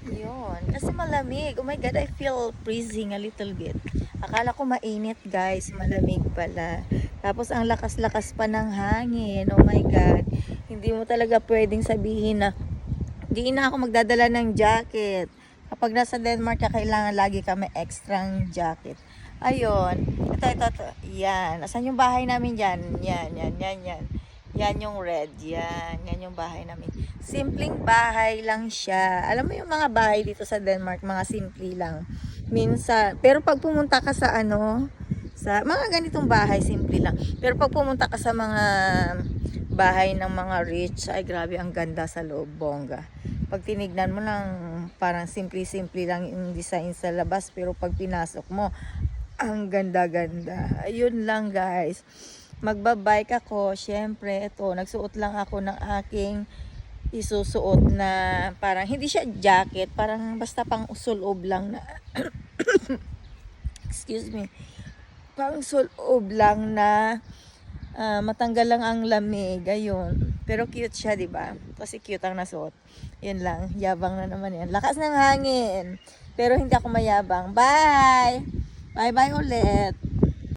Yun. Kasi malamig. Oh my God, I feel freezing a little bit. Akala ko mainit, guys. Malamig pala. Tapos ang lakas-lakas pa ng hangin. Oh my God. Hindi mo talaga pwedeng sabihin na hindi na ako magdadala ng jacket. Kapag nasa Denmark ka, kailangan lagi kami extrang jacket. Ayun. Ito. Yan. Asan yung bahay namin dyan? Yan. Yan yung red. Yan yung bahay namin. Simpleng bahay lang siya. Alam mo yung mga bahay dito sa Denmark, mga simple lang. Minsan, pero pag pumunta ka sa sa mga ganitong bahay, simple lang. Pero pag pumunta ka sa mga bahay ng mga rich, ay grabe, ang ganda sa loob, bongga. Pag tinignan mo lang, parang simple-simple lang yung design sa labas, pero pag pinasok mo, ang ganda-ganda. Ayun lang, guys. Magbabike ako, syempre, ito, nagsuot lang ako ng aking isusuot na parang, hindi siya jacket, parang basta pang usulob lang na, excuse me, pang usulob lang na matanggal lang ang lamig, ayun. Pero cute siya, di ba? Kasi cute ang nasuot. Yun lang, yabang na naman yan. Lakas ng hangin. Pero hindi ako mayabang. Bye! Bye-bye ulit.